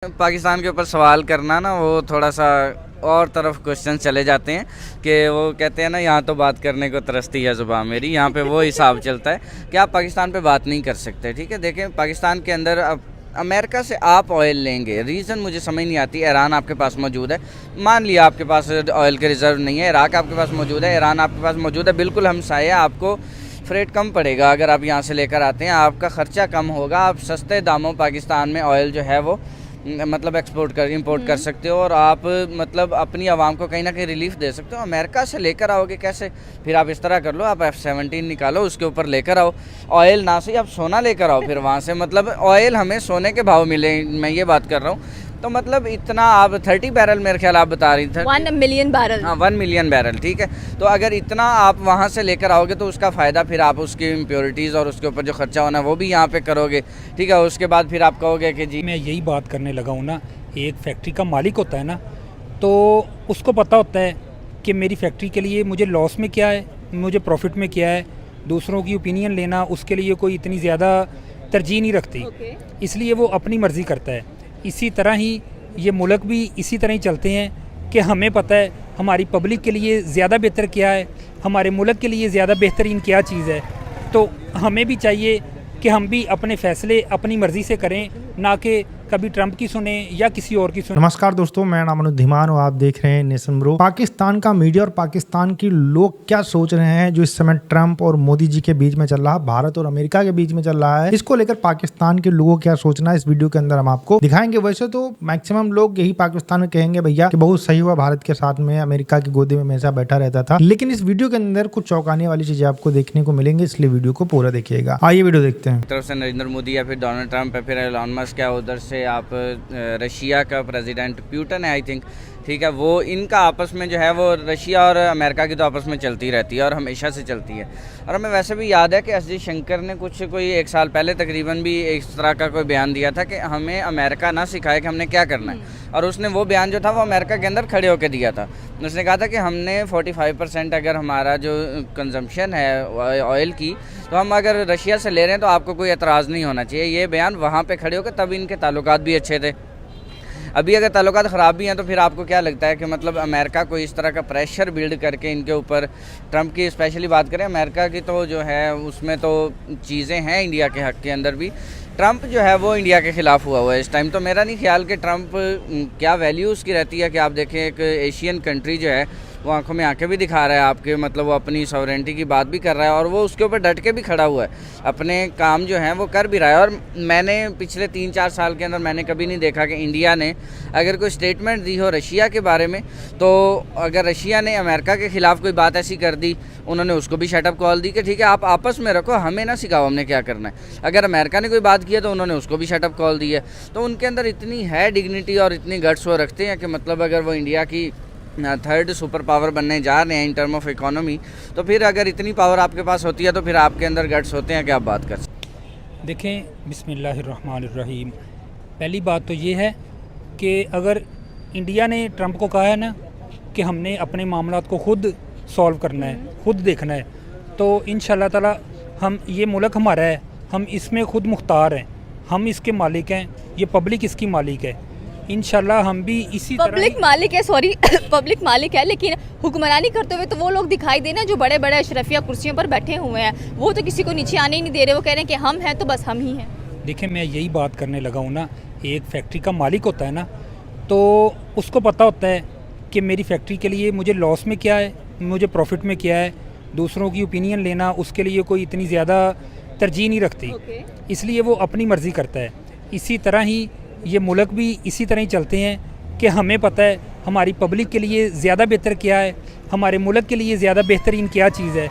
पाकिस्तान के ऊपर सवाल करना ना वो थोड़ा सा और तरफ क्वेश्चन चले जाते हैं कि वो कहते हैं ना यहाँ तो बात करने को तरसती है ज़ुबान मेरी। यहाँ पे वो हिसाब चलता है कि आप पाकिस्तान पे बात नहीं कर सकते। ठीक है, देखें पाकिस्तान के अंदर अब अमेरिका से आप ऑयल लेंगे, रीज़न मुझे समझ नहीं आती। ईरान आपके पास मौजूद है, मान लिया आपके पास ऑयल के रिज़र्व नहीं है, इराक आपके पास मौजूद है, ईरान आपके पास मौजूद है, बिल्कुल हमसाए है। आपको फ्रेट कम पड़ेगा अगर आप यहाँ से लेकर आते हैं, आपका ख़र्चा कम होगा, आप सस्ते दामों पाकिस्तान में ऑयल जो है वो मतलब इंपोर्ट कर सकते हो और आप मतलब अपनी आवाम को कहीं ना कहीं रिलीफ दे सकते हो। अमेरिका से लेकर आओगे कैसे? फिर आप इस तरह कर लो, आप F-17 निकालो, उसके ऊपर लेकर आओ ऑयल, ना सही आप सोना लेकर आओ फिर वहाँ से, मतलब ऑयल हमें सोने के भाव मिले, मैं ये बात कर रहा हूँ। तो मतलब इतना आप 30 बैरल मेरे ख्याल आप बता रही थी, 1 मिलियन बैरल। हाँ 1 मिलियन बैरल। ठीक है, तो अगर इतना आप वहाँ से लेकर आओगे तो उसका फ़ायदा फिर आप उसकी इम्प्योरिटीज़ और उसके ऊपर जो खर्चा होना है वो भी यहाँ पे करोगे। ठीक है, उसके बाद फिर आप कहोगे कि जी मैं यही बात करने लगा हूँ ना, एक फैक्ट्री का मालिक होता है ना, तो उसको पता होता है कि मेरी फैक्ट्री के लिए मुझे लॉस में क्या है, मुझे प्रॉफिट में क्या है। दूसरों की ओपिनियन लेना उसके लिए कोई इतनी ज़्यादा तरजीह नहीं रखती, इसलिए वो अपनी मर्ज़ी करता है। इसी तरह ही ये मुल्क भी इसी तरह ही चलते हैं कि हमें पता है हमारी पब्लिक के लिए ज़्यादा बेहतर क्या है, हमारे मुल्क के लिए ज़्यादा बेहतरीन क्या चीज़ है। तो हमें भी चाहिए कि हम भी अपने फ़ैसले अपनी मर्ज़ी से करें, ना कि कभी ट्रंप की सुने या किसी और की सुने। नमस्कार दोस्तों, मैं नाम अनुधीमान और आप देख रहे हैं नेशन ब्रो। पाकिस्तान का मीडिया और पाकिस्तान के लोग क्या सोच रहे हैं जो इस समय ट्रंप और मोदी जी के बीच में चल रहा है, भारत और अमेरिका के बीच में चल रहा है, इसको लेकर पाकिस्तान के लोगों क्या सोचना है, इस वीडियो के अंदर हम आपको दिखाएंगे। वैसे तो मैक्सिमम लोग यही पाकिस्तान में कहेंगे भैया कि बहुत सही हुआ भारत के साथ में, अमेरिका की गोदी में हमेशा बैठा रहता था, लेकिन इस वीडियो के अंदर कुछ चौंकाने वाली चीजें आपको देखने को मिलेंगी, इसलिए वीडियो को पूरा देखिएगा। आइए वीडियो देखते हैं। तरफ से नरेंद्र मोदी या फिर डोनाल्ड ट्रंप है, फिर एलन मस्क है, उधर से आप रशिया का प्रेसिडेंट पुतिन है आई थिंक। ठीक है, वो इनका आपस में जो है वो रशिया और अमेरिका की तो आपस में चलती रहती है और हमेशा से चलती है। और हमें वैसे भी याद है कि एस जयशंकर ने कोई 1 साल पहले तकरीबन भी इस तरह का कोई बयान दिया था कि हमें अमेरिका ना सिखाए कि हमने क्या करना है, और उसने वो बयान जो था वो अमेरिका के अंदर खड़े होकर दिया था। उसने कहा था कि हमने 45% अगर हमारा जो कंजम्पशन है ऑयल की, तो हम अगर रशिया से ले रहे हैं तो आपको कोई एतराज़ नहीं होना चाहिए। ये बयान वहाँ पे खड़े होकर, तब इनके ताल्लुकात भी अच्छे थे। अभी अगर ताल्लुकात ख़राब भी हैं तो फिर आपको क्या लगता है कि मतलब अमेरिका को इस तरह का प्रेशर बिल्ड करके इनके ऊपर, ट्रंप की स्पेशली बात करें, अमेरिका की तो जो है उसमें तो चीज़ें हैं इंडिया के हक़ के अंदर भी। ट्रंप जो है वो इंडिया के ख़िलाफ़ हुआ है इस टाइम। तो मेरा नहीं ख्याल कि ट्रंप क्या वैल्यू उसकी रहती है कि आप देखें एक एशियन कंट्री जो है वो आंखों में आंखें भी दिखा रहा है आपके, मतलब वो अपनी सॉवरेंटी की बात भी कर रहा है और वो उसके ऊपर डट के भी खड़ा हुआ है, अपने काम जो है वो कर भी रहा है। और मैंने पिछले 3-4 साल के अंदर मैंने कभी नहीं देखा कि इंडिया ने अगर कोई स्टेटमेंट दी हो रशिया के बारे में, तो अगर रशिया ने अमेरिका के ख़िलाफ़ कोई बात ऐसी कर दी, उन्होंने उसको भी शटअप कॉल दी कि ठीक है आप आपस में रखो, हमें ना सिखाओ हमने क्या करना है। अगर अमेरिका ने कोई बात की है तो उन्होंने उसको भी शटअप कॉल दी है। तो उनके अंदर इतनी है डिग्निटी और इतनी गट्स वो रखते हैं कि मतलब अगर वो इंडिया की 3rd सुपर पावर बनने जा रहे हैं इन टर्म ऑफ इकोनॉमी, तो फिर अगर इतनी पावर आपके पास होती है तो फिर आपके अंदर गट्स होते हैं कि आप बात कर सकते। देखें, बिस्मिल्लाहिर्रहमानिर्रहीम। पहली बात तो ये है कि अगर इंडिया ने ट्रंप को कहा है ना कि हमने अपने मामलात को खुद सॉल्व करना है, खुद देखना है, तो इंशाल्लाह ताला हम, ये मुल्क हमारा है, हम इसमें खुद मुख्तार हैं, हम इसके मालिक हैं, ये पब्लिक इसकी मालिक है। इंशाल्लाह हम भी इसी पब्लिक मालिक है, सॉरी पब्लिक मालिक है, लेकिन हुक्मरानी करते हुए तो वो लोग दिखाई देना जो बड़े बड़े अशरफिया कुर्सियों पर बैठे हुए हैं, वो तो किसी को नीचे आने ही नहीं दे रहे। वो कह रहे हैं कि हम हैं तो बस हम ही हैं। देखिए, मैं यही बात करने लगा हूँ ना, एक फैक्ट्री का मालिक होता है ना, तो उसको पता होता है कि मेरी फैक्ट्री के लिए मुझे लॉस में क्या है, मुझे प्रॉफिट में क्या है। दूसरों की ओपिनियन लेना उसके लिए कोई इतनी ज़्यादा तरजीह नहीं रखती, इसलिए वो अपनी मर्ज़ी करता है। इसी तरह ही ये मुल्क भी इसी तरह ही चलते हैं कि हमें पता है हमारी पब्लिक के लिए ज़्यादा बेहतर क्या है, हमारे मुल्क के लिए ज़्यादा बेहतरीन क्या चीज़ है।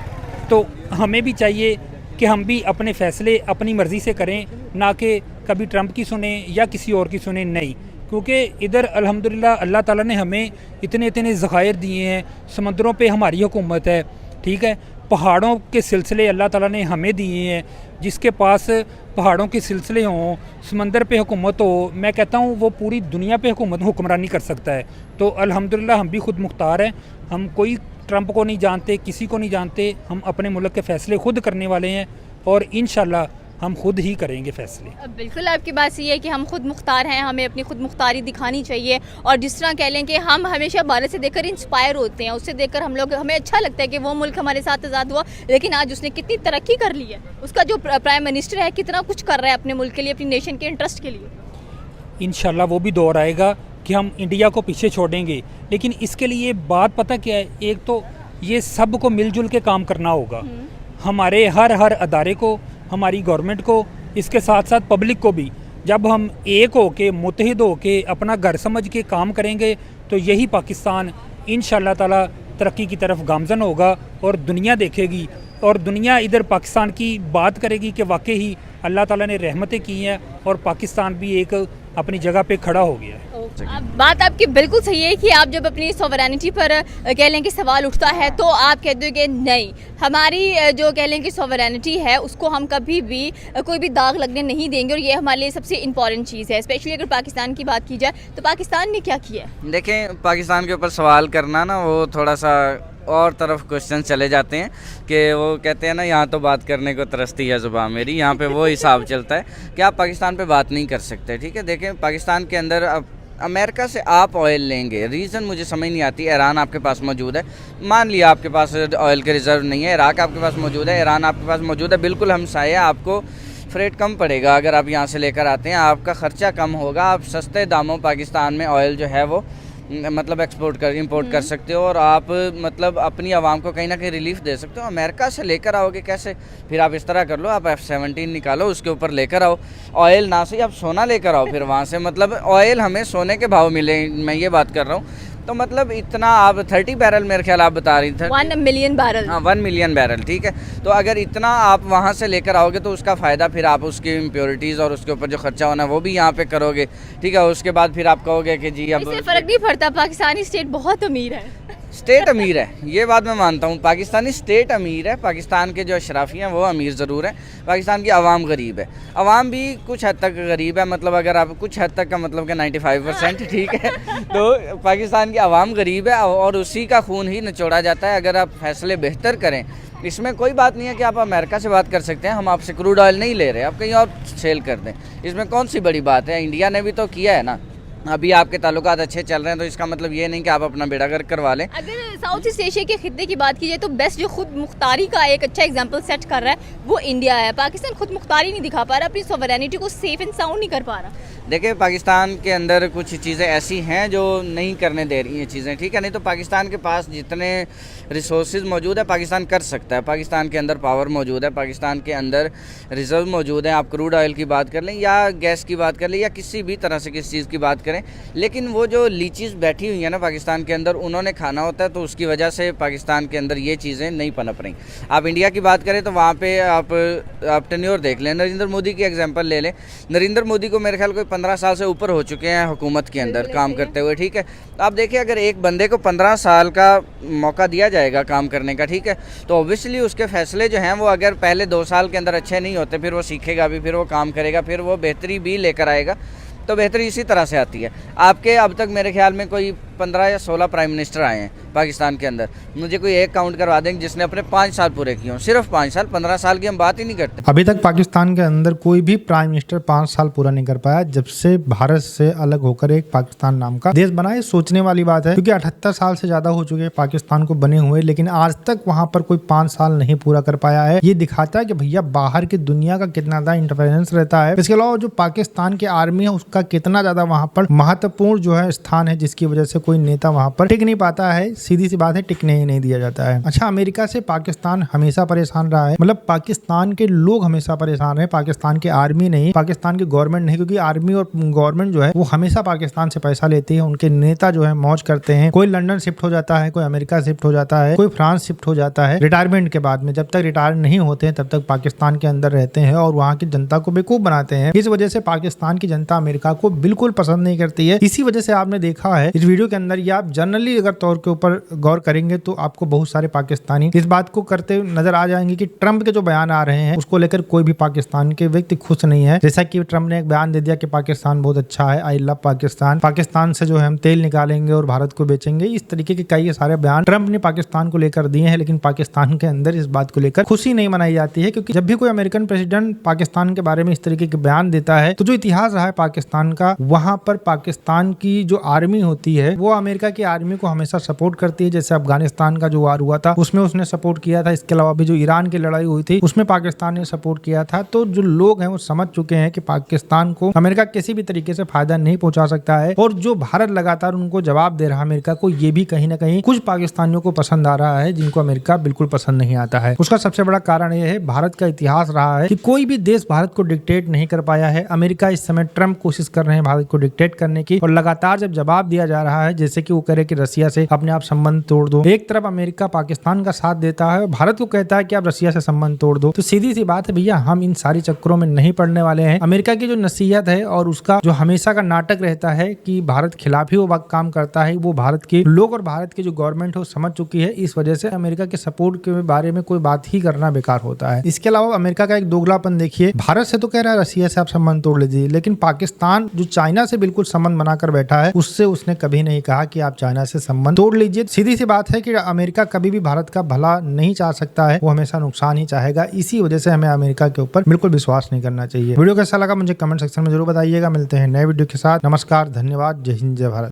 तो हमें भी चाहिए कि हम भी अपने फ़ैसले अपनी मर्ज़ी से करें, ना कि कभी ट्रंप की सुने या किसी और की सुने। नहीं, क्योंकि इधर अल्हम्दुलिल्लाह अल्लाह ताला ने हमें इतने इतने ज़खायर दिए हैं, समंदरों पे हमारी हुकूमत है, ठीक है, पहाड़ों के सिलसिले अल्लाह ताला ने हमें दिए हैं। जिसके पास पहाड़ों के सिलसिले हों, समंदर पे हुकूमत हो, मैं कहता हूँ वो पूरी दुनिया पे हुक्मरानी कर सकता है। तो अल्हम्दुलिल्लाह हम भी खुद मुख्तार हैं, हम कोई ट्रंप को नहीं जानते, किसी को नहीं जानते, हम अपने मुल्क के फ़ैसले खुद करने वाले हैं और इंशाल्लाह हम खुद ही करेंगे फैसले। बिल्कुल आपकी बात सही है कि हम खुद मुख्तार हैं, हमें अपनी खुद मुख्तारी दिखानी चाहिए। और जिस तरह कह लें कि हम हमेशा भारत से देखकर इंस्पायर होते हैं, उससे देखकर हमें अच्छा लगता है कि वो मुल्क हमारे साथ आज़ाद हुआ, लेकिन आज उसने कितनी तरक्की कर ली है। उसका जो प्राइम मिनिस्टर है कितना कुछ कर रहा है अपने मुल्क के लिए, अपनी नेशन के इंटरेस्ट के लिए। इंशाल्लाह वो भी दौर आएगा कि हम इंडिया को पीछे छोड़ेंगे, लेकिन इसके लिए बात पता क्या है, एक तो ये सब को मिलजुल के काम करना होगा, हमारे हर अदारे को, हमारी गवर्नमेंट को, इसके साथ साथ पब्लिक को भी। जब हम एक होके मुत्तहिद होके अपना घर समझ के काम करेंगे तो यही पाकिस्तान इंशाल्लाह ताला तरक्की की तरफ गामजन होगा और दुनिया देखेगी, और दुनिया इधर पाकिस्तान की बात करेगी कि वाकई ही अल्लाह ताला ने रहमतें की हैं और पाकिस्तान भी एक अपनी जगह पे खड़ा हो गया है। बात आपकी बिल्कुल सही है कि आप जब अपनी सॉवरेनिटी पर कह लें कि सवाल उठता है तो आप कहते हो कि नहीं, हमारी जो कह लें कि सॉवरेनिटी है उसको हम कभी भी कोई भी दाग लगने नहीं देंगे, और ये हमारे लिए सबसे इम्पॉर्टेंट चीज़ है। स्पेशली अगर पाकिस्तान की बात की जाए तो पाकिस्तान ने क्या किया है? देखें, पाकिस्तान के ऊपर सवाल करना ना वो थोड़ा सा और तरफ क्वेश्चन चले जाते हैं कि वो कहते हैं ना, यहाँ तो बात करने को तरसती है ज़ुबान मेरी, यहाँ पे वो हिसाब चलता है कि आप पाकिस्तान पे बात नहीं कर सकते। ठीक है, देखें पाकिस्तान के अंदर अब अमेरिका से आप ऑयल लेंगे, रीज़न मुझे समझ नहीं आती। ईरान आपके पास मौजूद है, मान लिया आपके पास ऑयल के रिज़र्व नहीं है, इराक आपके पास मौजूद है, ईरान आपके पास मौजूद है, बिल्कुल हमसाये, आपको फ्रेट कम पड़ेगा अगर आप यहाँ से लेकर आते हैं, आपका ख़र्चा कम होगा, आप सस्ते दामों पाकिस्तान में ऑयल जो है वो मतलब इंपोर्ट कर सकते हो, और आप मतलब अपनी आवाम को कहीं ना कहीं रिलीफ दे सकते हो। अमेरिका से लेकर आओगे कैसे? फिर आप इस तरह कर लो, आप F-17 निकालो, उसके ऊपर लेकर आओ ऑयल, ना सही आप सोना लेकर आओ फिर वहाँ से, मतलब ऑयल हमें सोने के भाव मिले, मैं ये बात कर रहा हूँ। तो मतलब इतना आप 30 बैरल मेरे ख्याल आप बता रही थी, 1 मिलियन बैरल। हाँ, 1 मिलियन बैरल, ठीक है। तो अगर इतना आप वहाँ से लेकर आओगे तो उसका फ़ायदा फिर आप उसकी इम्प्योरिटीज़ और उसके ऊपर जो खर्चा होना है वो भी यहाँ पे करोगे, ठीक है। उसके बाद फिर आप कहोगे कि जी अब इससे फ़र्क नहीं पड़ता, पाकिस्तानी स्टेट बहुत अमीर है। स्टेट अमीर है, ये बात मैं मानता हूँ, पाकिस्तानी स्टेट अमीर है, पाकिस्तान के जो अशराफी हैं वो अमीर ज़रूर हैं, पाकिस्तान की आवाम गरीब है, आवाम भी कुछ हद तक गरीब है, मतलब अगर आप कुछ हद तक का मतलब कि 95%, ठीक है। तो पाकिस्तान की आवाम गरीब है और उसी का खून ही निचोड़ा जाता है। अगर आप फैसले बेहतर करें, इसमें कोई बात नहीं है कि आप अमेरिका से बात कर सकते हैं, हम आपसे क्रूड ऑयल नहीं ले रहे, आप कहीं और सेल कर दें, इसमें कौन सी बड़ी बात है। इंडिया ने भी तो किया है ना, अभी आपके ताल्लुकात अच्छे चल रहे हैं तो इसका मतलब ये नहीं कि आप अपना बेड़ा गर्क करवा लें। अगर साउथ ईस्ट एशिया के खित्ते की बात की जाए तो बेस्ट जो खुद मुख्तारी का एक अच्छा एग्जांपल सेट कर रहा है वो इंडिया है। पाकिस्तान खुद मुख्तारी नहीं दिखा पा रहा, अपनी सॉवरेनिटी को सेफ एंड साउंड नहीं कर पा रहा। देखिए, पाकिस्तान के अंदर कुछ चीज़ें ऐसी हैं जो नहीं करने दे रही हैं चीज़ें, ठीक है। नहीं तो पाकिस्तान के पास जितने रिसोर्सेज मौजूद है पाकिस्तान कर सकता है, पाकिस्तान के अंदर पावर मौजूद है, पाकिस्तान के अंदर रिजर्व मौजूद है। आप क्रूड ऑयल की बात कर लें या गैस की बात कर लें या किसी भी तरह से किसी चीज़ की बात करें, लेकिन वो जो लीचीज़ बैठी हुई हैं ना पाकिस्तान के अंदर, उन्होंने खाना होता है, तो उसकी वजह से पाकिस्तान के अंदर ये चीज़ें नहीं पनप रही। आप इंडिया की बात करें तो वहाँ पे आप टेन्योर देख लें, नरेंद्र मोदी की एग्जांपल ले लें। नरेंद्र मोदी को मेरे ख्याल कोई 15 साल से ऊपर हो चुके हैं हुकूमत के अंदर काम करते हुए, ठीक है। तो आप देखिए, अगर एक बंदे को 15 साल का मौका दिया जाएगा काम करने का, ठीक है, तो ऑब्वियसली उसके फैसले जो हैं वो अगर पहले 2 साल के अंदर अच्छे नहीं होते, फिर वो सीखेगा भी, फिर वो काम करेगा, फिर वो बेहतरी भी लेकर आएगा। तो बेहतरी इसी तरह से आती है। आपके अब तक मेरे ख्याल में कोई 15 या 16 प्राइम मिनिस्टर आए हैं पाकिस्तान के अंदर, मुझे कोई एक काउंट करवा देंगे जिसने अपने 5 साल पूरे किए हों, सिर्फ 5 साल, 15 साल की हम बात ही नहीं करते। अभी तक पाकिस्तान के अंदर कोई भी प्राइम मिनिस्टर 5 साल पूरा नहीं कर पाया जब से भारत से अलग होकर एक पाकिस्तान नाम का देश बना है। सोचने वाली बात है, क्योंकि 78 साल से ज्यादा हो चुके हैं पाकिस्तान को बने हुए, लेकिन आज तक वहां पर कोई 5 साल नहीं पूरा कर पाया है। ये दिखाता है कि भैया बाहर की दुनिया का कितना ज्यादा इंटरफेरेंस रहता है। इसके अलावा जो पाकिस्तान की आर्मी है उसका कितना ज्यादा वहां पर महत्वपूर्ण जो है स्थान है, जिसकी वजह से कोई नेता वहां पर टिक नहीं पाता है। सीधी सी बात है, टिकने ही नहीं दिया जाता है। अच्छा, अमेरिका से पाकिस्तान हमेशा परेशान रहा है, मतलब पाकिस्तान के लोग हमेशा परेशान है, पाकिस्तान की आर्मी नहीं, पाकिस्तान की गवर्नमेंट नहीं, क्योंकि आर्मी और गवर्नमेंट जो है वो हमेशा पाकिस्तान से पैसा लेती है। उनके नेता जो है मौज करते हैं, कोई लंदन शिफ्ट हो जाता है, कोई अमेरिका शिफ्ट हो जाता है, कोई फ्रांस शिफ्ट हो जाता है रिटायरमेंट के बाद में। जब तक रिटायर नहीं होते हैं तब तक पाकिस्तान के अंदर रहते हैं और वहाँ की जनता को बेवकूफ बनाते हैं। इस वजह से पाकिस्तान की जनता अमेरिका को बिल्कुल पसंद नहीं करती है। इसी वजह से आपने देखा है इस वीडियो के अंदर या आप जनरली अगर तौर के ऊपर गौर करेंगे तो आपको बहुत सारे पाकिस्तानी इस बात को करते नजर आ जाएंगे कि ट्रंप के जो बयान आ रहे हैं उसको लेकर कोई भी पाकिस्तान के व्यक्ति खुश नहीं है। जैसा कि ट्रंप ने एक बयान दे दिया कि पाकिस्तान बहुत अच्छा है, आई लव पाकिस्तान, पाकिस्तान से जो है हम तेल निकालेंगे और भारत को बेचेंगे। इस तरीके के कई सारे बयान ट्रंप ने पाकिस्तान को लेकर दिए हैं, लेकिन पाकिस्तान के अंदर इस बात को लेकर खुशी नहीं मनाई जाती है, क्योंकि जब भी कोई अमेरिकन प्रेसिडेंट पाकिस्तान के बारे में इस तरीके के बयान देता है तो जो इतिहास रहा है पाकिस्तान का, वहां पर पाकिस्तान की जो आर्मी होती है वो अमेरिका की आर्मी को हमेशा सपोर्ट करती है। जैसे अफगानिस्तान का जो वार हुआ था उसमें उसने सपोर्ट किया था, इसके अलावा भी जो ईरान की लड़ाई हुई थी उसमें पाकिस्तान ने सपोर्ट किया था। तो जो लोग हैं वो समझ चुके हैं कि पाकिस्तान को अमेरिका किसी भी तरीके से फायदा नहीं पहुंचा सकता है, और जो भारत लगातार उनको जवाब दे रहा है अमेरिका को, ये भी कहीं ना कहीं कुछ पाकिस्तानियों को पसंद आ रहा है जिनको अमेरिका बिल्कुल पसंद नहीं आता है। उसका सबसे बड़ा कारण यह है, भारत का इतिहास रहा है कि कोई भी देश भारत को डिक्टेट नहीं कर पाया है। अमेरिका इस समय ट्रंप कोशिश कर रहे हैं भारत को डिक्टेट करने की, और लगातार जब जवाब दिया जा रहा है, जैसे कि वो करे कि रसिया से अपने आप संबंध तोड़ दो, एक तरफ अमेरिका पाकिस्तान का साथ देता है और भारत को कहता है कि आप रसिया से संबंध तोड़ दो, तो सीधी सी बात है भैया, हम इन सारी चक्करों में नहीं पड़ने वाले हैं। अमेरिका की जो नसीहत है और उसका जो हमेशा का नाटक रहता है कि भारत खिलाफ ही वो काम करता है, वो भारत के लोग और भारत की जो गवर्नमेंट है वो समझ चुकी है। इस वजह से अमेरिका के सपोर्ट के बारे में कोई बात ही करना बेकार होता है। इसके अलावा अमेरिका का एक दोगलापन देखिए, भारत से तो कह रहा है रसिया से आप संबंध तोड़ लीजिए, लेकिन पाकिस्तान जो चाइना से बिल्कुल संबंध बनाकर बैठा है उससे उसने कभी नहीं कहा कि आप चाइना से संबंध तोड़ लीजिए। सीधी सी बात है कि अमेरिका कभी भी भारत का भला नहीं चाह सकता है, वो हमेशा नुकसान ही चाहेगा। इसी वजह से हमें अमेरिका के ऊपर बिल्कुल विश्वास नहीं करना चाहिए। वीडियो कैसा लगा मुझे कमेंट सेक्शन में जरूर बताइएगा। मिलते हैं नए वीडियो के साथ। नमस्कार, धन्यवाद, जय हिंद, जय भारत।